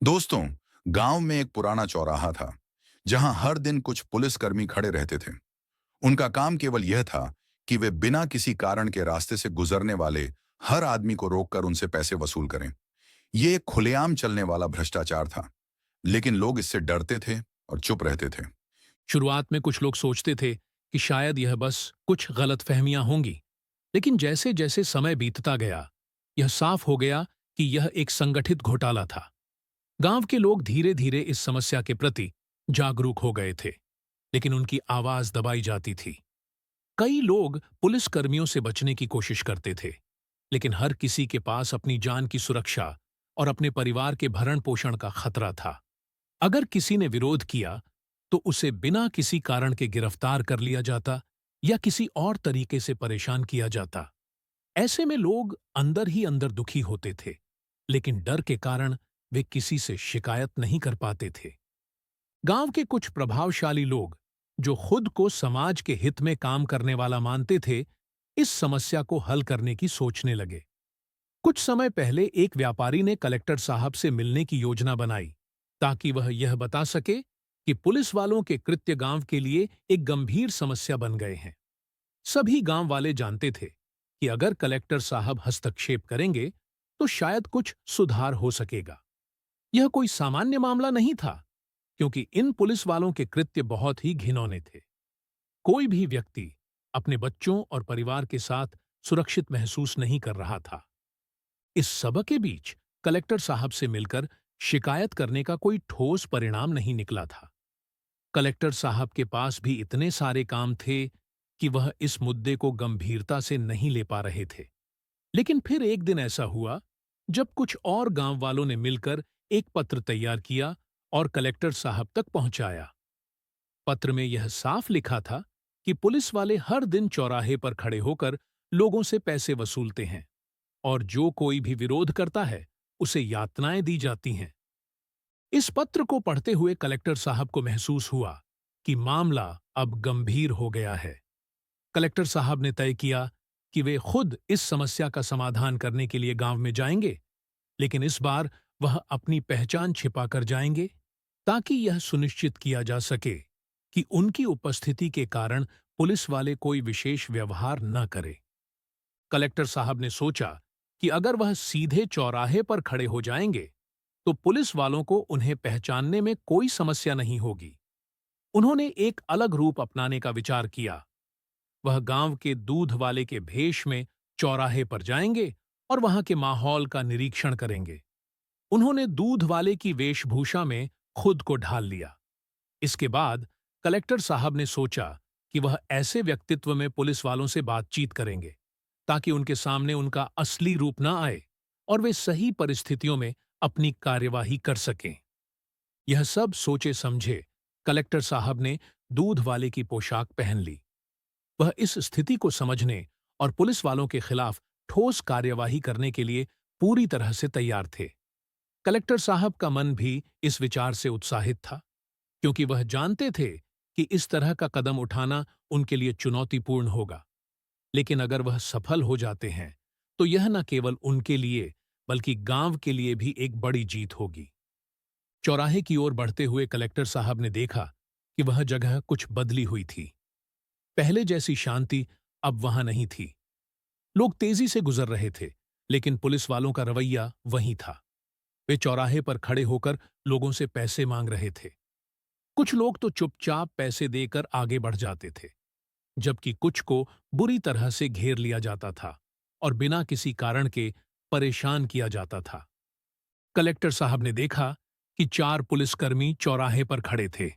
दोस्तों, गांव में एक पुराना चौराहा था जहां हर दिन कुछ पुलिसकर्मी खड़े रहते थे। उनका काम केवल यह था कि वे बिना किसी कारण के रास्ते से गुजरने वाले हर आदमी को रोककर उनसे पैसे वसूल करें। ये एक खुलेआम चलने वाला भ्रष्टाचार था, लेकिन लोग इससे डरते थे और चुप रहते थे। शुरुआत में कुछ लोग सोचते थे कि शायद यह बस कुछ गलतफहमियां होंगी, लेकिन जैसे जैसे समय बीतता गया, यह साफ हो गया कि यह एक संगठित घोटाला था। गांव के लोग धीरे धीरे इस समस्या के प्रति जागरूक हो गए थे, लेकिन उनकी आवाज दबाई जाती थी। कई लोग पुलिस कर्मियों से बचने की कोशिश करते थे, लेकिन हर किसी के पास अपनी जान की सुरक्षा और अपने परिवार के भरण पोषण का खतरा था। अगर किसी ने विरोध किया, तो उसे बिना किसी कारण के गिरफ्तार कर लिया जाता या किसी और तरीके से परेशान किया जाता। ऐसे में लोग अंदर ही अंदर दुखी होते थे, लेकिन डर के कारण वे किसी से शिकायत नहीं कर पाते थे। गांव के कुछ प्रभावशाली लोग, जो खुद को समाज के हित में काम करने वाला मानते थे, इस समस्या को हल करने की सोचने लगे। कुछ समय पहले एक व्यापारी ने कलेक्टर साहब से मिलने की योजना बनाई, ताकि वह यह बता सके कि पुलिस वालों के कृत्य गांव के लिए एक गंभीर समस्या बन गए हैं। सभी गांव वाले जानते थे कि अगर कलेक्टर साहब हस्तक्षेप करेंगे, तो शायद कुछ सुधार हो सकेगा। यह कोई सामान्य मामला नहीं था, क्योंकि इन पुलिस वालों के कृत्य बहुत ही घिनौने थे। कोई भी व्यक्ति अपने बच्चों और परिवार के साथ सुरक्षित महसूस नहीं कर रहा था। इस सब के बीच कलेक्टर साहब से मिलकर शिकायत करने का कोई ठोस परिणाम नहीं निकला था। कलेक्टर साहब के पास भी इतने सारे काम थे कि वह इस मुद्दे को गंभीरता से नहीं ले पा रहे थे। लेकिन फिर एक दिन ऐसा हुआ, जब कुछ और गांव वालों ने मिलकर एक पत्र तैयार किया और कलेक्टर साहब तक पहुंचाया। पत्र में यह साफ लिखा था कि पुलिस वाले हर दिन चौराहे पर खड़े होकर लोगों से पैसे वसूलते हैं, और जो कोई भी विरोध करता है, उसे यातनाएं दी जाती हैं। इस पत्र को पढ़ते हुए कलेक्टर साहब को महसूस हुआ कि मामला अब गंभीर हो गया है। कलेक्टर साहब ने तय किया कि वे खुद इस समस्या का समाधान करने के लिए गांव में जाएंगे, लेकिन इस बार वह अपनी पहचान छिपाकर जाएंगे, ताकि यह सुनिश्चित किया जा सके कि उनकी उपस्थिति के कारण पुलिस वाले कोई विशेष व्यवहार न करें। कलेक्टर साहब ने सोचा कि अगर वह सीधे चौराहे पर खड़े हो जाएंगे, तो पुलिस वालों को उन्हें पहचानने में कोई समस्या नहीं होगी। उन्होंने एक अलग रूप अपनाने का विचार किया। वह गांव के दूध वाले के भेष में चौराहे पर जाएंगे और वहां के माहौल का निरीक्षण करेंगे। उन्होंने दूध वाले की वेशभूषा में खुद को ढाल लिया। इसके बाद कलेक्टर साहब ने सोचा कि वह ऐसे व्यक्तित्व में पुलिस वालों से बातचीत करेंगे, ताकि उनके सामने उनका असली रूप न आए और वे सही परिस्थितियों में अपनी कार्यवाही कर सकें। यह सब सोचे समझे कलेक्टर साहब ने दूध वाले की पोशाक पहन ली। वह इस स्थिति को समझने और पुलिस वालों के खिलाफ ठोस कार्यवाही करने के लिए पूरी तरह से तैयार थे। कलेक्टर साहब का मन भी इस विचार से उत्साहित था, क्योंकि वह जानते थे कि इस तरह का कदम उठाना उनके लिए चुनौतीपूर्ण होगा। लेकिन अगर वह सफल हो जाते हैं, तो यह न केवल उनके लिए बल्कि गांव के लिए भी एक बड़ी जीत होगी। चौराहे की ओर बढ़ते हुए कलेक्टर साहब ने देखा कि वह जगह कुछ बदली हुई थी। पहले जैसी शांति अब वहां नहीं थी। लोग तेजी से गुजर रहे थे, लेकिन पुलिस वालों का रवैया वही था। वे चौराहे पर खड़े होकर लोगों से पैसे मांग रहे थे। कुछ लोग तो चुपचाप पैसे देकर आगे बढ़ जाते थे, जबकि कुछ को बुरी तरह से घेर लिया जाता था और बिना किसी कारण के परेशान किया जाता था। कलेक्टर साहब ने देखा कि 4 पुलिसकर्मी चौराहे पर खड़े थे।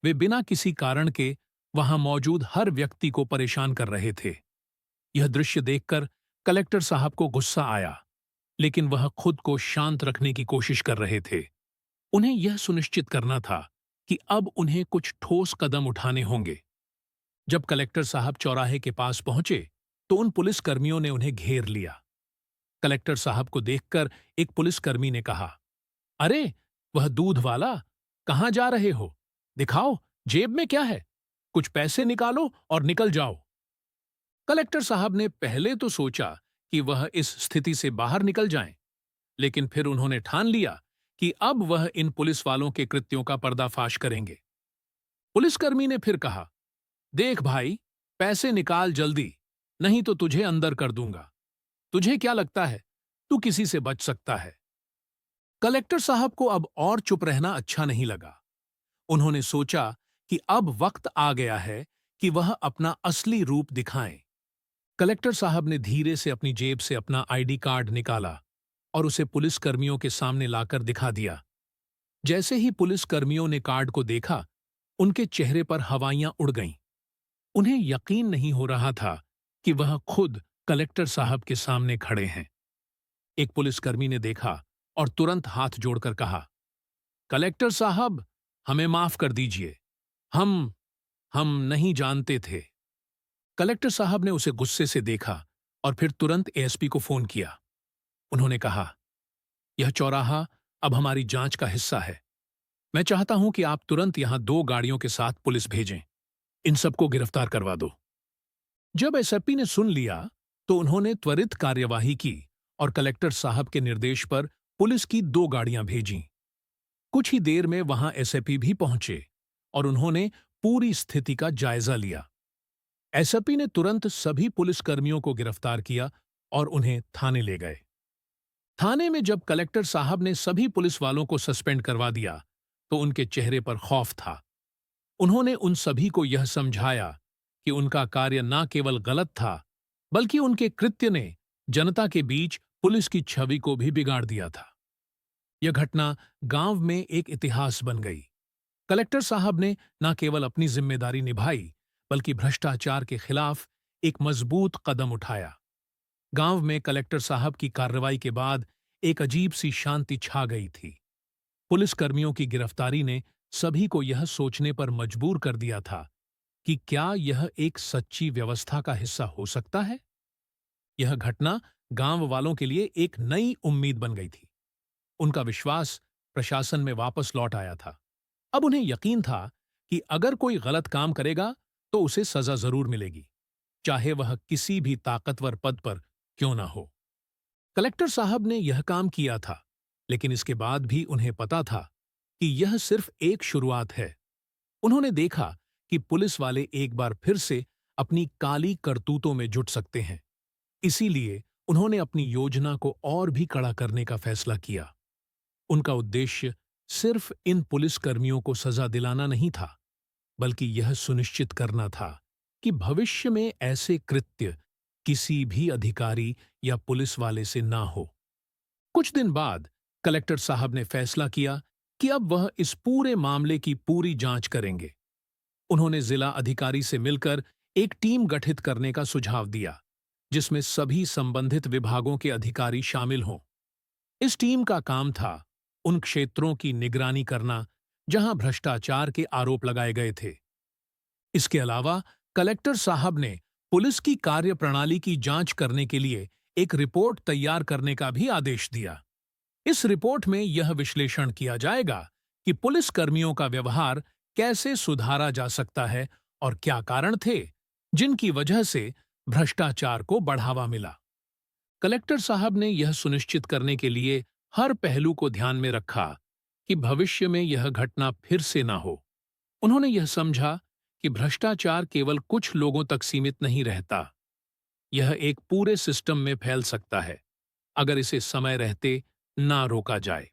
वे बिना किसी कारण के वहां मौजूद हर व्यक्ति को परेशान कर रहे थे। यह दृश्य देखकर कलेक्टर साहब को गुस्सा आया, लेकिन वह खुद को शांत रखने की कोशिश कर रहे थे। उन्हें यह सुनिश्चित करना था कि अब उन्हें कुछ ठोस कदम उठाने होंगे। जब कलेक्टर साहब चौराहे के पास पहुंचे, तो उन पुलिसकर्मियों ने उन्हें घेर लिया। कलेक्टर साहब को देखकर एक पुलिसकर्मी ने कहा, "अरे, वह दूध वाला, कहां जा रहे हो? दिखाओ, जेब में क्या है? कुछ पैसे निकालो और निकल जाओ।" कलेक्टर साहब ने पहले तो सोचा कि वह इस स्थिति से बाहर निकल जाएं, लेकिन फिर उन्होंने ठान लिया कि अब वह इन पुलिस वालों के कृत्यों का पर्दाफाश करेंगे। पुलिसकर्मी ने फिर कहा, देख भाई, पैसे निकाल जल्दी, नहीं तो तुझे अंदर कर दूंगा। तुझे क्या लगता है तू किसी से बच सकता है? कलेक्टर साहब को अब और चुप रहना अच्छा नहीं लगा। उन्होंने सोचा कि अब वक्त आ गया है कि वह अपना असली रूप दिखाएं। कलेक्टर साहब ने धीरे से अपनी जेब से अपना आईडी कार्ड निकाला और उसे पुलिसकर्मियों के सामने लाकर दिखा दिया। जैसे ही पुलिसकर्मियों ने कार्ड को देखा, उनके चेहरे पर हवाइयां उड़ गईं। उन्हें यकीन नहीं हो रहा था कि वह खुद कलेक्टर साहब के सामने खड़े हैं। एक पुलिसकर्मी ने देखा और तुरंत हाथ जोड़कर कहा, कलेक्टर साहब, हमें माफ कर दीजिए। हम हम नहीं जानते थे। कलेक्टर साहब ने उसे गुस्से से देखा और फिर तुरंत एएसपी को फोन किया। उन्होंने कहा, यह चौराहा अब हमारी जांच का हिस्सा है। मैं चाहता हूं कि आप तुरंत यहां 2 गाड़ियों के साथ पुलिस भेजें। इन सबको गिरफ्तार करवा दो। जब एसपी ने सुन लिया तो उन्होंने त्वरित कार्यवाही की और कलेक्टर साहब के निर्देश पर पुलिस की 2 गाड़ियां भेजीं। कुछ ही देर में वहां एसपी भी पहुंचे और उन्होंने पूरी स्थिति का जायजा लिया। एसपी ने तुरंत सभी पुलिसकर्मियों को गिरफ्तार किया और उन्हें थाने ले गए। थाने में जब कलेक्टर साहब ने सभी पुलिस वालों को सस्पेंड करवा दिया तो उनके चेहरे पर खौफ था। उन्होंने उन सभी को यह समझाया कि उनका कार्य न केवल गलत था, बल्कि उनके कृत्य ने जनता के बीच पुलिस की छवि को भी बिगाड़ दिया था। यह घटना गांव में एक इतिहास बन गई। कलेक्टर साहब ने न केवल अपनी जिम्मेदारी निभाई, बल्कि भ्रष्टाचार के खिलाफ एक मजबूत कदम उठाया। गांव में कलेक्टर साहब की कार्रवाई के बाद एक अजीब सी शांति छा गई थी। पुलिसकर्मियों की गिरफ्तारी ने सभी को यह सोचने पर मजबूर कर दिया था कि क्या यह एक सच्ची व्यवस्था का हिस्सा हो सकता है। यह घटना गांव वालों के लिए एक नई उम्मीद बन गई थी। उनका विश्वास प्रशासन में वापस लौट आया था। अब उन्हें यकीन था कि अगर कोई गलत काम करेगा तो उसे सजा जरूर मिलेगी, चाहे वह किसी भी ताकतवर पद पर क्यों ना हो। कलेक्टर साहब ने यह काम किया था, लेकिन इसके बाद भी उन्हें पता था कि यह सिर्फ एक शुरुआत है। उन्होंने देखा कि पुलिस वाले एक बार फिर से अपनी काली करतूतों में जुट सकते हैं। इसीलिए उन्होंने अपनी योजना को और भी कड़ा करने का फैसला किया। उनका उद्देश्य सिर्फ इन पुलिसकर्मियों को सजा दिलाना नहीं था, बल्कि यह सुनिश्चित करना था कि भविष्य में ऐसे कृत्य किसी भी अधिकारी या पुलिस वाले से ना हो। कुछ दिन बाद कलेक्टर साहब ने फैसला किया कि अब वह इस पूरे मामले की पूरी जांच करेंगे। उन्होंने जिला अधिकारी से मिलकर एक टीम गठित करने का सुझाव दिया, जिसमें सभी संबंधित विभागों के अधिकारी शामिल हों। इस टीम का काम था उन क्षेत्रों की निगरानी करना जहां भ्रष्टाचार के आरोप लगाए गए थे। इसके अलावा कलेक्टर साहब ने पुलिस की कार्यप्रणाली की जांच करने के लिए एक रिपोर्ट तैयार करने का भी आदेश दिया। इस रिपोर्ट में यह विश्लेषण किया जाएगा कि पुलिस कर्मियों का व्यवहार कैसे सुधारा जा सकता है और क्या कारण थे जिनकी वजह से भ्रष्टाचार को बढ़ावा मिला। कलेक्टर साहब ने यह सुनिश्चित करने के लिए हर पहलू को ध्यान में रखा कि भविष्य में यह घटना फिर से ना हो। उन्होंने यह समझा कि भ्रष्टाचार केवल कुछ लोगों तक सीमित नहीं रहता, यह एक पूरे सिस्टम में फैल सकता है अगर इसे समय रहते ना रोका जाए।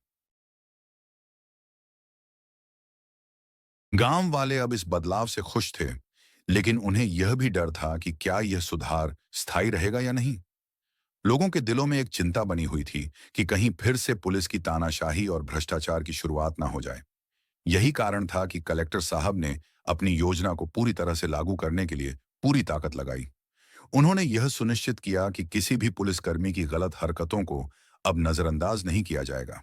गांव वाले अब इस बदलाव से खुश थे, लेकिन उन्हें यह भी डर था कि क्या यह सुधार स्थायी रहेगा या नहीं। लोगों के दिलों में एक चिंता बनी हुई थी कि कहीं फिर से पुलिस की तानाशाही और भ्रष्टाचार की शुरुआत ना हो जाए। यही कारण था कि कलेक्टर साहब ने अपनी योजना को पूरी तरह से लागू करने के लिए पूरी ताकत लगाई। उन्होंने यह सुनिश्चित किया कि किसी भी पुलिसकर्मी की गलत हरकतों को अब नजरअंदाज नहीं किया जाएगा।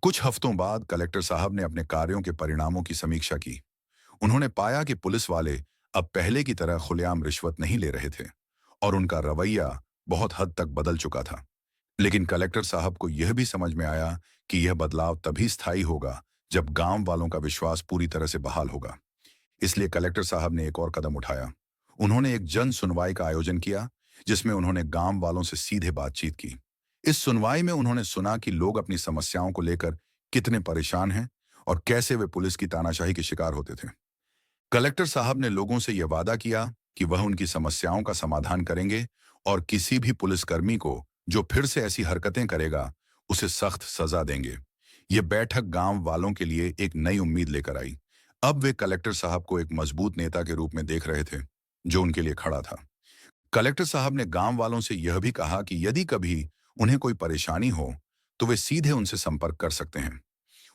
कुछ हफ्तों बाद कलेक्टर साहब ने अपने कार्यों के परिणामों की समीक्षा की। उन्होंने पाया कि पुलिस वाले अब पहले की तरह खुलेआम रिश्वत नहीं ले रहे थे और उनका रवैया बहुत हद तक बदल चुका था। लेकिन कलेक्टर साहब को यह भी समझ में आया कि यह बदलाव तभी स्थायी होगा जब गांव वालों का विश्वास पूरी तरह से बहाल होगा। इसलिए कलेक्टर साहब ने एक और कदम उठाया। उन्होंने एक जन सुनवाई का आयोजन किया, जिसमें उन्होंने गांव वालों से सीधे बातचीत की। इस सुनवाई में उन्होंने सुना कि लोग अपनी समस्याओं को लेकर कितने परेशान हैं और कैसे वे पुलिस की तानाशाही के शिकार होते थे। कलेक्टर साहब ने लोगों से यह वादा किया कि वह उनकी समस्याओं का समाधान करेंगे और किसी भी पुलिसकर्मी को जो फिर से ऐसी हरकतें करेगा, उसे सख्त सजा देंगे। यह बैठक गांव वालों के लिए एक नई उम्मीद लेकर आई। अब वे कलेक्टर साहब को एक मजबूत नेता के रूप में देख रहे थे, जो उनके लिए खड़ा था। कलेक्टर साहब ने गांव वालों से यह भी कहा कि यदि कभी उन्हें कोई परेशानी हो, तो वे सीधे उनसे संपर्क कर सकते हैं।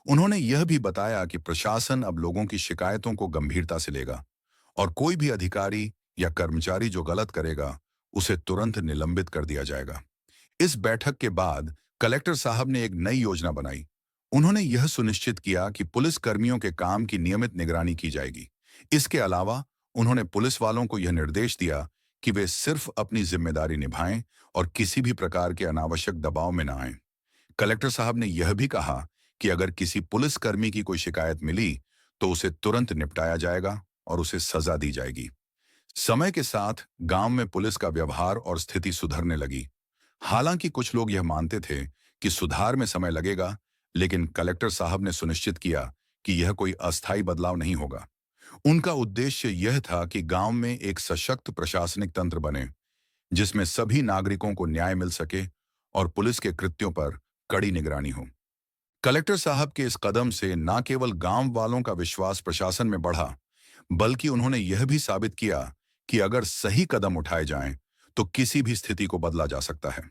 उन्होंने यह भी बताया कि प्रशासन अब लोगों की शिकायतों को गंभीरता से लेगा और कोई भी अधिकारी या कर्मचारी जो गलत करेगा, उसे तुरंत निलंबित कर दिया जाएगा। इस बैठक के बाद कलेक्टर साहब ने एक नई योजना बनाई। उन्होंने यह सुनिश्चित किया कि पुलिस कर्मियों के काम की नियमित निगरानी की जाएगी। इसके अलावा उन्होंने पुलिस वालों को यह निर्देश दिया कि वे सिर्फ अपनी जिम्मेदारी निभाएं और किसी भी प्रकार के अनावश्यक दबाव में न आएं। कलेक्टर साहब ने यह भी कहा कि अगर किसी पुलिसकर्मी की कोई शिकायत मिली, तो उसे तुरंत निपटाया जाएगा और उसे सजा दी जाएगी। समय के साथ गांव में पुलिस का व्यवहार और स्थिति सुधरने लगी। हालांकि कुछ लोग यह मानते थे कि सुधार में समय लगेगा, लेकिन कलेक्टर साहब ने सुनिश्चित किया कि यह कोई अस्थायी बदलाव नहीं होगा। उनका उद्देश्य यह था कि गांव में एक सशक्त प्रशासनिक तंत्र बने, जिसमें सभी नागरिकों को न्याय मिल सके और पुलिस के कृत्यों पर कड़ी निगरानी हो। कलेक्टर साहब के इस कदम से न केवल गांव वालों का विश्वास प्रशासन में बढ़ा, बल्कि उन्होंने यह भी साबित किया कि अगर सही कदम उठाए जाएं, तो किसी भी स्थिति को बदला जा सकता है।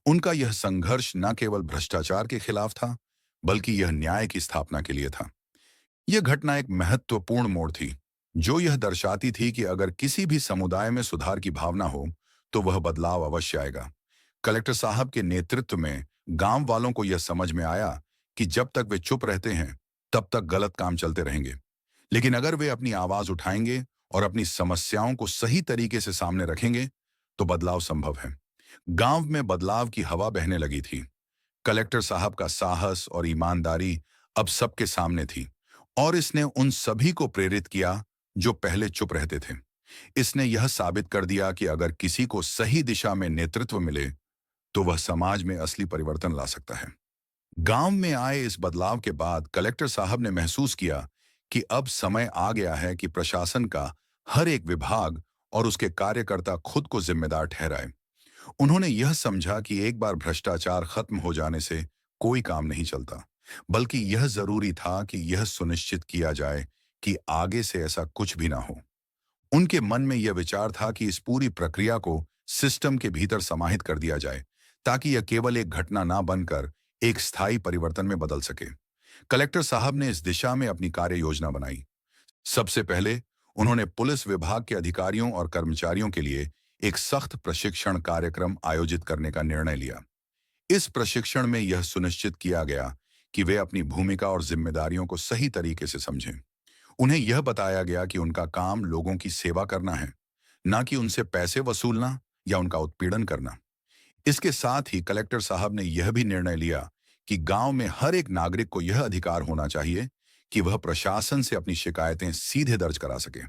उनका यह संघर्ष न केवल भ्रष्टाचार के खिलाफ था, बल्कि यह न्याय की स्थापना के लिए था। यह घटना एक महत्वपूर्ण मोड़ थी, जो यह दर्शाती थी कि अगर किसी भी समुदाय में सुधार की भावना हो, तो वह बदलाव अवश्य आएगा। कलेक्टर साहब के नेतृत्व में गांव वालों को यह समझ में आया कि जब तक वे चुप रहते हैं, तब तक गलत काम चलते रहेंगे। लेकिन अगर वे अपनी आवाज उठाएंगे और अपनी समस्याओं को सही तरीके से सामने रखेंगे, तो बदलाव संभव है। गांव में बदलाव की हवा बहने लगी थी। कलेक्टर साहब का साहस और ईमानदारी अब सबके सामने थी और इसने उन सभी को प्रेरित किया जो पहले चुप रहते थे। इसने यह साबित कर दिया कि अगर किसी को सही दिशा में नेतृत्व मिले, तो वह समाज में असली परिवर्तन ला सकता है। गांव में आए इस बदलाव के बाद कलेक्टर साहब ने महसूस किया कि अब समय आ गया है कि प्रशासन का हर एक विभाग और उसके कार्यकर्ता खुद को जिम्मेदार ठहराए। उन्होंने यह समझा कि एक बार भ्रष्टाचार खत्म हो जाने से कोई काम नहीं चलता, बल्कि यह जरूरी था कि यह सुनिश्चित किया जाए कि आगे से ऐसा कुछ भी ना हो। उनके मन में यह विचार था कि इस पूरी प्रक्रिया को सिस्टम के भीतर समाहित कर दिया जाए, ताकि यह केवल एक घटना ना बनकर एक स्थायी परिवर्तन में बदल सके। कलेक्टर साहब ने इस दिशा में अपनी कार्य योजना बनाई। सबसे पहले उन्होंने पुलिस विभाग के अधिकारियों और कर्मचारियों के लिए एक सख्त प्रशिक्षण कार्यक्रम आयोजित करने का निर्णय लिया। इस प्रशिक्षण में यह सुनिश्चित किया गया कि वे अपनी भूमिका और जिम्मेदारियों को सही तरीके से समझें। उन्हें यह बताया गया कि उनका काम लोगों की सेवा करना है, न कि उनसे पैसे वसूलना या उनका उत्पीड़न करना। इसके साथ ही कलेक्टर साहब ने यह भी निर्णय लिया कि गांव में हर एक नागरिक को यह अधिकार होना चाहिए कि वह प्रशासन से अपनी शिकायतें सीधे दर्ज करा सके।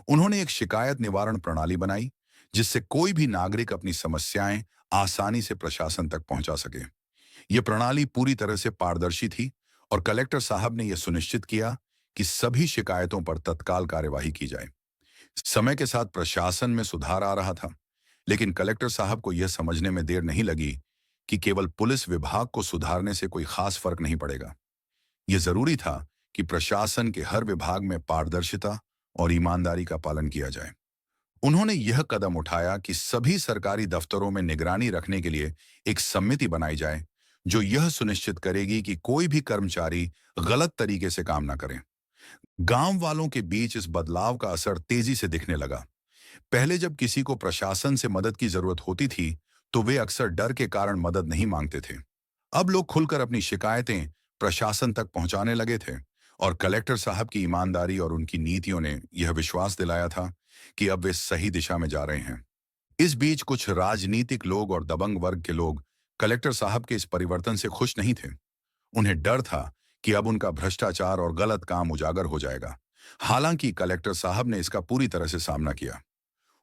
उन्होंने एक शिकायत निवारण प्रणाली बनाई, जिससे कोई भी नागरिक अपनी समस्याएं आसानी से प्रशासन तक पहुंचा सके। यह प्रणाली पूरी तरह से पारदर्शी थी और कलेक्टर साहब ने यह सुनिश्चित किया कि सभी शिकायतों पर तत्काल कार्यवाही की जाए। समय के साथ प्रशासन में सुधार आ रहा था, लेकिन कलेक्टर साहब को यह समझने में देर नहीं लगी कि केवल पुलिस विभाग को सुधारने से कोई खास फर्क नहीं पड़ेगा। यह जरूरी था कि प्रशासन के हर विभाग में पारदर्शिता और ईमानदारी का पालन किया जाए। उन्होंने यह कदम उठाया कि सभी सरकारी दफ्तरों में निगरानी रखने के लिए एक समिति बनाई जाए, जो यह सुनिश्चित करेगी कि कोई भी कर्मचारी गलत तरीके से काम न करे। गांव वालों के बीच इस बदलाव का असर तेजी से दिखने लगा। पहले जब किसी को प्रशासन से मदद की जरूरत होती थी, तो वे अक्सर डर के कारण मदद नहीं मांगते थे। अब लोग खुलकर अपनी शिकायतें प्रशासन तक पहुंचाने लगे थे और कलेक्टर साहब की ईमानदारी और उनकी नीतियों ने यह विश्वास दिलाया था कि अब वे सही दिशा में जा रहे हैं। इस बीच कुछ राजनीतिक लोग और दबंग वर्ग के लोग कलेक्टर साहब के इस परिवर्तन से खुश नहीं थे। उन्हें डर था कि अब उनका भ्रष्टाचार और गलत काम उजागर हो जाएगा। हालांकि कलेक्टर साहब ने इसका पूरी तरह से सामना किया।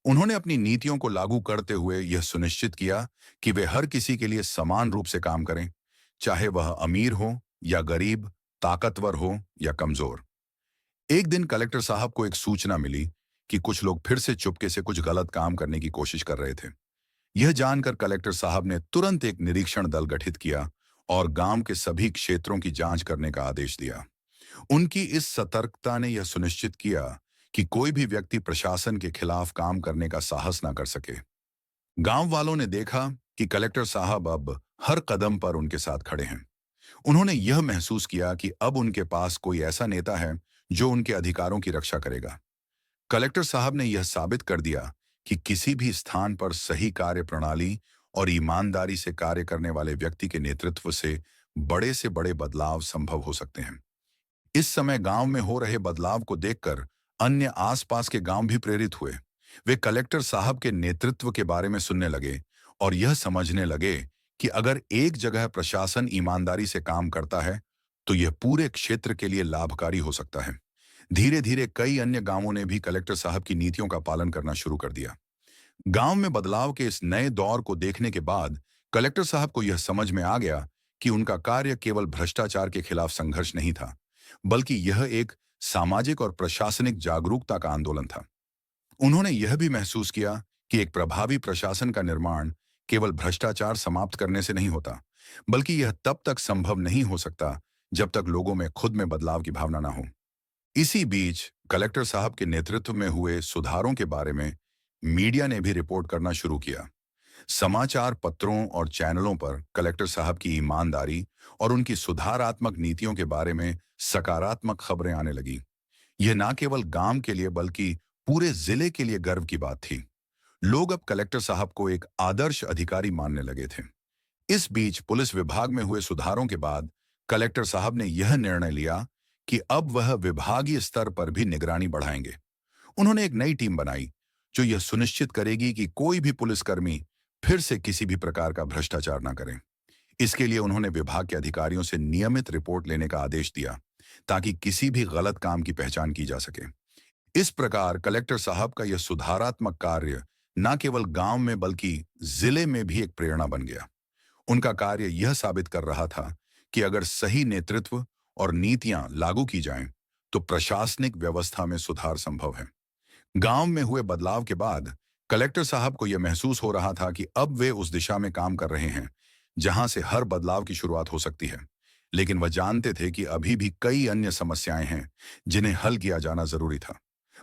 उन्होंने अपनी नीतियों को लागू करते हुए यह सुनिश्चित किया कि वे हर किसी के लिए समान रूप से काम करें, चाहे वह अमीर हो या गरीब, ताकतवर हो या कमजोर। एक दिन कलेक्टर साहब को एक सूचना मिली कि कुछ लोग फिर से चुपके से कुछ गलत काम करने की कोशिश कर रहे थे। यह जानकर कलेक्टर साहब ने तुरंत एक निरीक्षण दल गठित किया और गांव के सभी क्षेत्रों की जांच करने का आदेश दिया। उनकी इस सतर्कता ने यह सुनिश्चित किया कि कोई भी व्यक्ति प्रशासन के खिलाफ काम करने का साहस ना कर सके। गांव वालों ने देखा कि कलेक्टर साहब अब हर कदम पर उनके साथ खड़े हैं। उन्होंने यह महसूस किया कि अब उनके पास कोई ऐसा नेता है जो उनके अधिकारों की रक्षा करेगा। कलेक्टर साहब ने यह साबित कर दिया कि किसी भी स्थान पर सही कार्य प्रणाली और ईमानदारी से कार्य करने वाले व्यक्ति के नेतृत्व से बड़े बदलाव संभव हो सकते हैं। इस समय गांव में हो रहे बदलाव को देखकर अन्य आसपास के गांव भी प्रेरित हुए। वे कलेक्टर साहब के नेतृत्व के बारे में सुनने लगे और यह समझने लगे कि अगर एक जगह प्रशासन ईमानदारी से काम करता है तो यह पूरे क्षेत्र के लिए लाभकारी हो सकता है। धीरे धीरे कई अन्य गांवों ने भी कलेक्टर साहब की नीतियों का पालन करना शुरू कर दिया। गांव में बदलाव के इस नए दौर को देखने के बाद कलेक्टर साहब को यह समझ में आ गया कि उनका कार्य केवल भ्रष्टाचार के खिलाफ संघर्ष नहीं था, बल्कि यह एक सामाजिक और प्रशासनिक जागरूकता का आंदोलन था। उन्होंने यह भी महसूस किया कि एक प्रभावी प्रशासन का निर्माण केवल भ्रष्टाचार समाप्त करने से नहीं होता, बल्कि यह तब तक संभव नहीं हो सकता जब तक लोगों में खुद में बदलाव की भावना ना हो। इसी बीच कलेक्टर साहब के नेतृत्व में हुए सुधारों के बारे में मीडिया ने भी रिपोर्ट करना शुरू किया। समाचार पत्रों और चैनलों पर कलेक्टर साहब की ईमानदारी और उनकी सुधारात्मक नीतियों के बारे में सकारात्मक खबरें आने लगी। यह न केवल गांव के लिए बल्कि पूरे जिले के लिए गर्व की बात थी। लोग अब कलेक्टर साहब को एक आदर्श अधिकारी मानने लगे थे। इस बीच पुलिस विभाग में हुए सुधारों के बाद कलेक्टर साहब ने यह निर्णय लिया कि अब वह विभागीय स्तर पर भी निगरानी बढ़ाएंगे। उन्होंने एक नई टीम बनाई जो यह सुनिश्चित करेगी कि कोई भी पुलिसकर्मी फिर से किसी भी प्रकार का भ्रष्टाचार न करे। इसके लिए उन्होंने विभाग के अधिकारियों से नियमित रिपोर्ट लेने का आदेश दिया ताकि किसी भी गलत काम की पहचान की जा सके। इस प्रकार कलेक्टर साहब का यह सुधारात्मक कार्य न केवल गांव में बल्कि जिले में भी एक प्रेरणा बन गया। उनका कार्य यह साबित कर रहा था कि अगर सही नेतृत्व और नीतियां लागू की जाएं, तो प्रशासनिक व्यवस्था में सुधार संभव है। गांव में हुए बदलाव के बाद कलेक्टर साहब को यह महसूस हो रहा था कि अब वे उस दिशा में काम कर रहे हैं जहां से हर बदलाव की शुरुआत हो सकती है। लेकिन वह जानते थे कि अभी भी कई अन्य समस्याएं हैं जिन्हें हल किया जाना जरूरी था।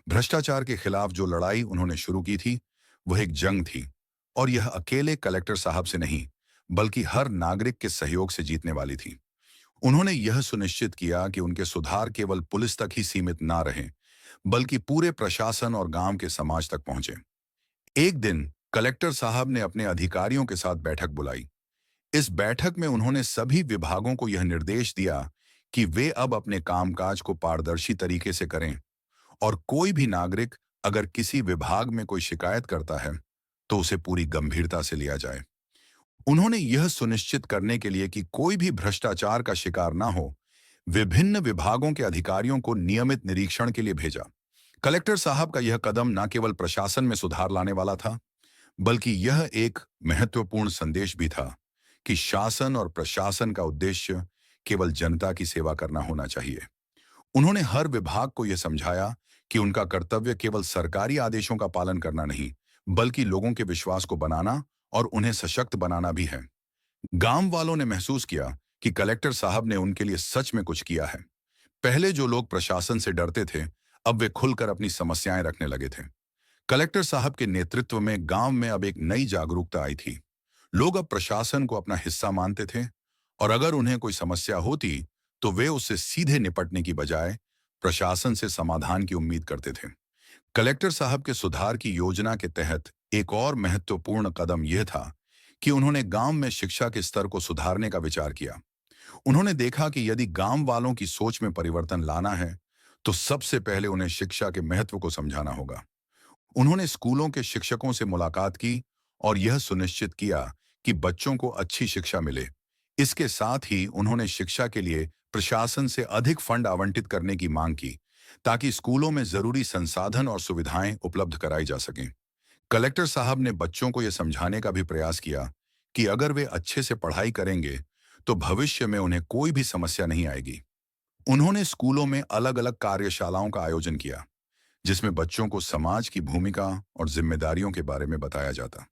भ्रष्टाचार के खिलाफ जो लड़ाई उन्होंने शुरू की थी वह एक जंग थी और यह अकेले कलेक्टर साहब से नहीं बल्कि हर नागरिक के सहयोग से जीतने वाली थी। उन्होंने यह सुनिश्चित किया कि उनके सुधार केवल पुलिस तक ही सीमित ना रहे बल्कि पूरे प्रशासन और गांव के समाज तक पहुंचे। एक दिन कलेक्टर साहब ने अपने अधिकारियों के साथ बैठक बुलाई। इस बैठक में उन्होंने सभी विभागों को यह निर्देश दिया कि वे अब अपने कामकाज को पारदर्शी तरीके से करें और कोई भी नागरिक अगर किसी विभाग में कोई शिकायत करता है तो उसे पूरी गंभीरता से लिया जाए। उन्होंने यह सुनिश्चित करने के लिए कि कोई भी भ्रष्टाचार का शिकार ना हो, विभिन्न विभागों के अधिकारियों को नियमित निरीक्षण के लिए भेजा। कलेक्टर साहब का यह कदम न केवल प्रशासन में सुधार लाने वाला था, बल्कि यह एक महत्वपूर्ण संदेश भी था कि शासन और प्रशासन का उद्देश्य केवल जनता की सेवा करना होना चाहिए। उन्होंने हर विभाग को यह समझाया कि उनका कर्तव्य केवल सरकारी आदेशों का पालन करना नहीं, बल्कि लोगों के विश्वास को बनाना और उन्हें सशक्त बनाना भी है। गांव वालों ने महसूस किया कि कलेक्टर साहब ने उनके लिए सच में कुछ किया है। पहले जो लोग प्रशासन से डरते थे, अब वे खुलकर अपनी समस्याएं रखने लगे थे। कलेक्टर साहब के नेतृत्व में गांव में अब एक नई जागरूकता आई थी। लोग अब प्रशासन को अपना हिस्सा मानते थे और अगर उन्हें कोई समस्या होती तो वे उससे सीधे निपटने की बजाय प्रशासन से समाधान की उम्मीद करते थे। कलेक्टर साहब के सुधार की योजना के तहत एक और महत्वपूर्ण कदम यह था कि उन्होंने गांव में शिक्षा के स्तर को सुधारने का विचार किया। उन्होंने देखा कि यदि गांव वालों की सोच में परिवर्तन लाना है तो सबसे पहले उन्हें शिक्षा के महत्व को समझाना होगा। उन्होंने स्कूलों के शिक्षकों से मुलाकात की और यह सुनिश्चित किया कि बच्चों को अच्छी शिक्षा मिले। इसके साथ ही उन्होंने शिक्षा के लिए प्रशासन से अधिक फंड आवंटित करने की मांग की ताकि स्कूलों में जरूरी संसाधन और सुविधाएं उपलब्ध कराई जा सकें। कलेक्टर साहब ने बच्चों को यह समझाने का भी प्रयास किया कि अगर वे अच्छे से पढ़ाई करेंगे तो भविष्य में उन्हें कोई भी समस्या नहीं आएगी। उन्होंने स्कूलों में अलग अलग कार्यशालाओं का आयोजन किया, जिसमें बच्चों को समाज की भूमिका और जिम्मेदारियों के बारे में बताया जाता।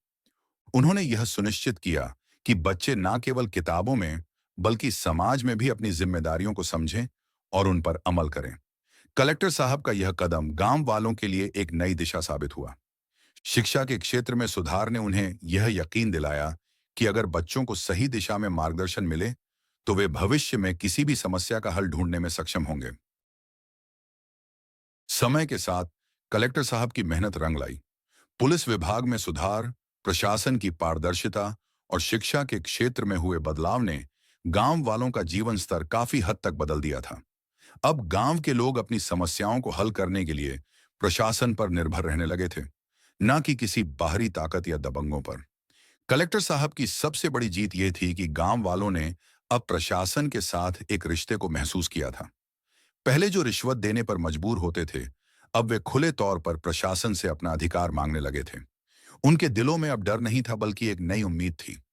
उन्होंने यह सुनिश्चित किया कि बच्चे न केवल किताबों में बल्कि समाज में भी अपनी जिम्मेदारियों को समझें और उन पर अमल करें। कलेक्टर साहब का यह कदम गांव वालों के लिए एक नई दिशा साबित हुआ। शिक्षा के क्षेत्र में सुधार ने उन्हें यह यकीन दिलाया कि अगर बच्चों को सही दिशा में मार्गदर्शन मिले तो वे भविष्य में किसी भी समस्या का हल ढूंढने में सक्षम होंगे। समय के साथ कलेक्टर साहब की मेहनत रंग लाई। पुलिस विभाग में सुधार, प्रशासन की पारदर्शिता और शिक्षा के क्षेत्र में हुए बदलाव ने गांव वालों का जीवन स्तर काफी हद तक बदल दिया था। अब गांव के लोग अपनी समस्याओं को हल करने के लिए प्रशासन पर निर्भर रहने लगे थे, न कि किसी बाहरी ताकत या दबंगों पर। कलेक्टर साहब की सबसे बड़ी जीत यह थी कि गांव वालों ने अब प्रशासन के साथ एक रिश्ते को महसूस किया था। पहले जो रिश्वत देने पर मजबूर होते थे, अब वे खुले तौर पर प्रशासन से अपना अधिकार मांगने लगे थे। उनके दिलों में अब डर नहीं था बल्कि एक नई उम्मीद थी।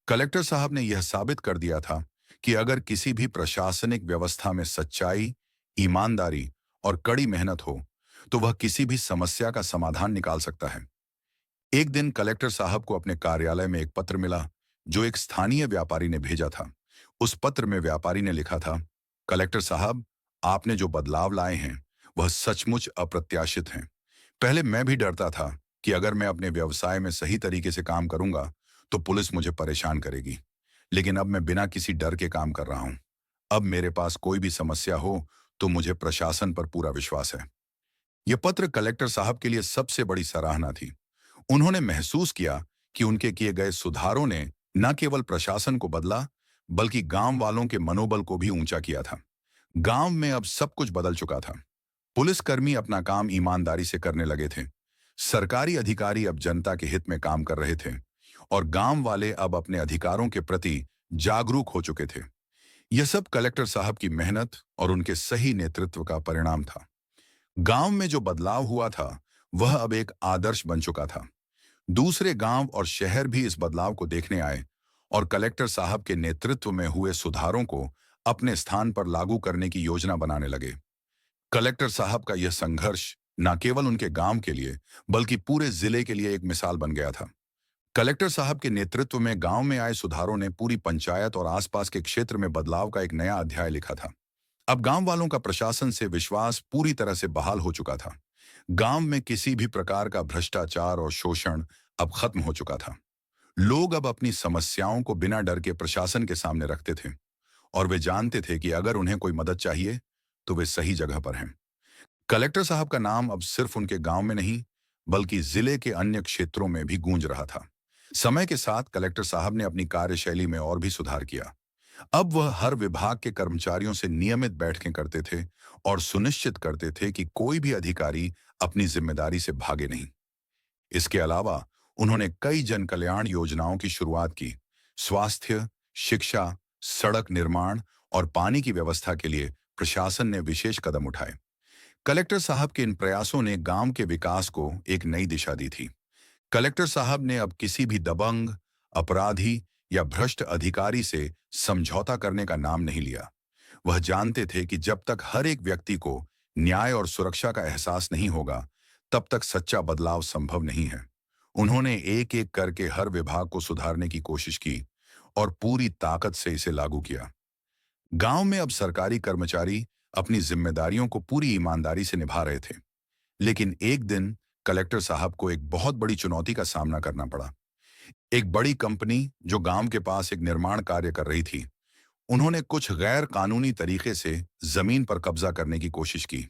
कलेक्टर साहब ने यह साबित कर दिया था कि अगर किसी भी प्रशासनिक व्यवस्था में सच्चाई, ईमानदारी और कड़ी मेहनत हो, तो वह किसी भी समस्या का समाधान निकाल सकता है। एक दिन कलेक्टर साहब को अपने कार्यालय में एक पत्र मिला, जो एक स्थानीय व्यापारी ने भेजा था। उस पत्र में व्यापारी ने लिखा था, कलेक्टर साहब, आपने जो बदलाव लाए हैं, वह सचमुच अप्रत्याशित हैं। पहले मैं भी डरता था कि अगर मैं अपने व्यवसाय में सही तरीके से काम करूंगा, तो पुलिस मुझे परेशान करेगी। लेकिन अब मैं बिना किसी डर के काम कर रहा हूं। अब मेरे पास कोई भी समस्या हो, तो मुझे प्रशासन पर पूरा विश्वास है। यह पत्र कलेक्टर साहब के लिए सबसे बड़ी सराहना थी। उन्होंने महसूस किया कि उनके किए गए सुधारों ने न केवल प्रशासन को बदला, बल्कि गांव वालों के मनोबल को भी ऊंचा किया था। गांव में अब सब कुछ बदल चुका था। पुलिसकर्मी अपना काम ईमानदारी से करने लगे थे। सरकारी अधिकारी अब जनता के हित में काम कर रहे थे और गांव वाले अब अपने अधिकारों के प्रति जागरूक हो चुके थे। यह सब कलेक्टर साहब की मेहनत और उनके सही नेतृत्व का परिणाम था। गांव में जो बदलाव हुआ था, वह अब एक आदर्श बन चुका था। दूसरे गांव और शहर भी इस बदलाव को देखने आए और कलेक्टर साहब के नेतृत्व में हुए सुधारों को अपने स्थान पर लागू करने की योजना बनाने लगे। कलेक्टर साहब का यह संघर्ष न केवल उनके गांव के लिए बल्कि पूरे जिले के लिए एक मिसाल बन गया था। कलेक्टर साहब के नेतृत्व में गांव में आए सुधारों ने पूरी पंचायत और आसपास के क्षेत्र में बदलाव का एक नया अध्याय लिखा था। अब गांव वालों का प्रशासन से विश्वास पूरी तरह से बहाल हो चुका था। गांव में किसी भी प्रकार का भ्रष्टाचार और शोषण अब खत्म हो चुका था। लोग अब अपनी समस्याओं को बिना डर के प्रशासन के सामने रखते थे और वे जानते थे कि अगर उन्हें कोई मदद चाहिए, तो वे सही जगह पर हैं। कलेक्टर साहब का नाम अब सिर्फ उनके गांव में नहीं, बल्कि जिले के अन्य क्षेत्रों में भी गूंज रहा था। समय के साथ कलेक्टर साहब ने अपनी कार्यशैली में और भी सुधार किया। अब वह हर विभाग के कर्मचारियों से नियमित बैठकें करते थे और सुनिश्चित करते थे कि कोई भी अधिकारी अपनी जिम्मेदारी से भागे नहीं। इसके अलावा उन्होंने कई जन कल्याण योजनाओं की शुरुआत की। स्वास्थ्य, शिक्षा, सड़क निर्माण और पानी की व्यवस्था के लिए प्रशासन ने विशेष कदम उठाए। कलेक्टर साहब के इन प्रयासों ने गांव के विकास को एक नई दिशा दी थी। कलेक्टर साहब ने अब किसी भी दबंग, अपराधी या भ्रष्ट अधिकारी से समझौता करने का नाम नहीं लिया। वह जानते थे कि जब तक हर एक व्यक्ति को न्याय और सुरक्षा का एहसास नहीं होगा, तब तक सच्चा बदलाव संभव नहीं है। उन्होंने एक एक करके हर विभाग को सुधारने की कोशिश की और पूरी ताकत से इसे लागू किया। गांव में अब सरकारी कर्मचारी अपनी जिम्मेदारियों को पूरी ईमानदारी से निभा रहे थे। लेकिन एक दिन कलेक्टर साहब को एक बहुत बड़ी चुनौती का सामना करना पड़ा। एक बड़ी कंपनी जो गांव के पास एक निर्माण कार्य कर रही थी, उन्होंने कुछ गैर कानूनी तरीके से जमीन पर कब्जा करने की कोशिश की।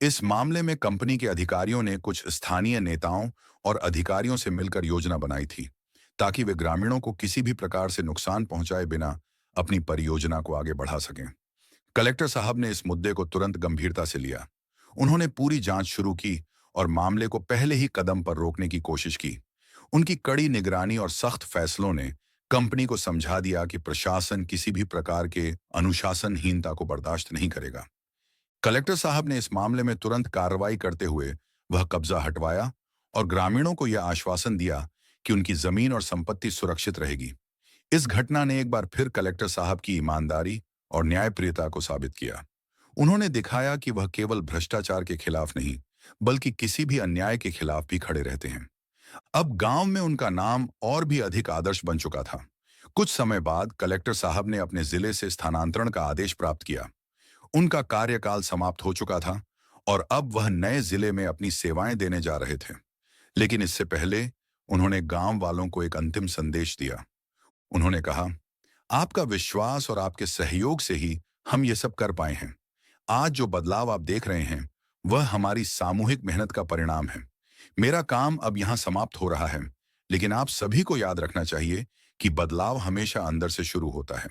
इस मामले में कंपनी के अधिकारियों ने कुछ स्थानीय नेताओं और अधिकारियों से मिलकर योजना बनाई थी, ताकि वे ग्रामीणों को किसी भी प्रकार से नुकसान पहुंचाए बिना अपनी परियोजना को आगे बढ़ा सकें। कलेक्टर साहब ने इस मुद्दे को तुरंत गंभीरता से लिया। उन्होंने पूरी जांच शुरू की और मामले को पहले ही कदम पर रोकने की कोशिश की। उनकी कड़ी निगरानी और सख्त फैसलों ने कंपनी को समझा दिया कि प्रशासन किसी भी प्रकार के अनुशासनहीनता को बर्दाश्त नहीं करेगा। कलेक्टर साहब ने इस मामले में तुरंत कार्रवाई करते हुए वह कब्जा हटवाया और ग्रामीणों को यह आश्वासन दिया कि उनकी जमीन और संपत्ति सुरक्षित रहेगी। इस घटना ने एक बार फिर कलेक्टर साहब की ईमानदारी और न्यायप्रियता को साबित किया। उन्होंने दिखाया कि वह केवल भ्रष्टाचार के खिलाफ नहीं, बल्कि किसी भी अन्याय के खिलाफ भी खड़े रहते हैं। अब गांव में उनका नाम और भी अधिक आदर्श बन चुका था। कुछ समय बाद कलेक्टर साहब ने अपने जिले से स्थानांतरण का आदेश प्राप्त किया। उनका कार्यकाल समाप्त हो चुका था और अब वह नए जिले में अपनी सेवाएं देने जा रहे थे। लेकिन इससे पहले उन्होंने गांव वालों को एक अंतिम संदेश दिया। उन्होंने कहा, आपका विश्वास और आपके सहयोग से ही हम ये सब कर पाए हैं। आज जो बदलाव आप देख रहे हैं, वह हमारी सामूहिक मेहनत का परिणाम है। मेरा काम अब यहां समाप्त हो रहा है, लेकिन आप सभी को याद रखना चाहिए कि बदलाव हमेशा अंदर से शुरू होता है।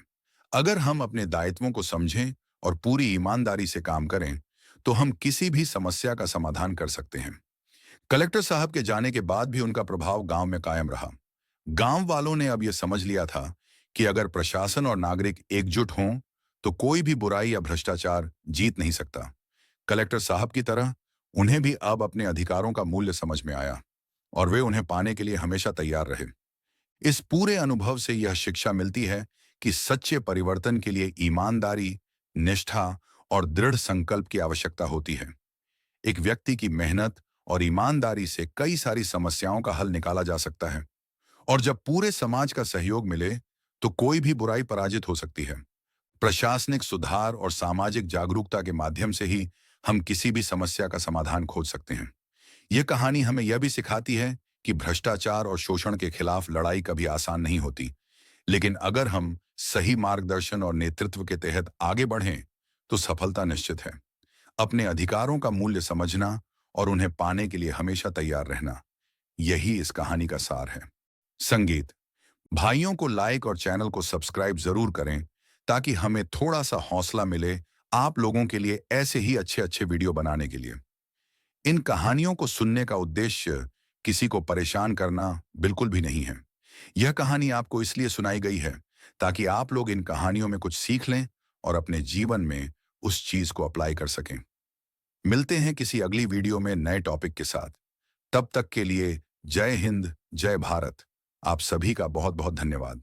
अगर हम अपने दायित्वों को समझें और पूरी ईमानदारी से काम करें, तो हम किसी भी समस्या का समाधान कर सकते हैं। कलेक्टर साहब के जाने के बाद भी उनका प्रभाव गांव में कायम रहा। गांव वालों ने अब यह समझ लिया था कि अगर प्रशासन और नागरिक एकजुट हों, तो कोई भी बुराई या भ्रष्टाचार जीत नहीं सकता। कलेक्टर साहब की तरह उन्हें भी अब अपने अधिकारों का मूल्य समझ में आया और वे उन्हें पाने के लिए हमेशा तैयार रहे। इस पूरे अनुभव से यह शिक्षा मिलती है कि सच्चे परिवर्तन के लिए ईमानदारी, निष्ठा और दृढ़ संकल्प की आवश्यकता होती है। एक व्यक्ति की मेहनत और ईमानदारी से कई सारी समस्याओं का हल निकाला जा सकता है और जब पूरे समाज का सहयोग मिले, तो कोई भी बुराई पराजित हो सकती है। प्रशासनिक सुधार और सामाजिक जागरूकता के माध्यम से ही हम किसी भी समस्या का समाधान खोज सकते हैं। यह कहानी हमें यह भी सिखाती है कि भ्रष्टाचार और शोषण के खिलाफ लड़ाई कभी आसान नहीं होती, लेकिन अगर हम सही मार्गदर्शन और नेतृत्व के तहत आगे बढ़ें, तो सफलता निश्चित है। अपने अधिकारों का मूल्य समझना और उन्हें पाने के लिए हमेशा तैयार रहना, यही इस कहानी का सार है। संगीत भाइयों को लाइक और चैनल को सब्सक्राइब जरूर करें, ताकि हमें थोड़ा सा हौसला मिले आप लोगों के लिए ऐसे ही अच्छे अच्छे वीडियो बनाने के लिए। इन कहानियों को सुनने का उद्देश्य किसी को परेशान करना बिल्कुल भी नहीं है। यह कहानी आपको इसलिए सुनाई गई है ताकि आप लोग इन कहानियों में कुछ सीख लें और अपने जीवन में उस चीज को अप्लाई कर सकें। मिलते हैं किसी अगली वीडियो में नए टॉपिक के साथ। तब तक के लिए जय हिंद, जय भारत। आप सभी का बहुत बहुत धन्यवाद।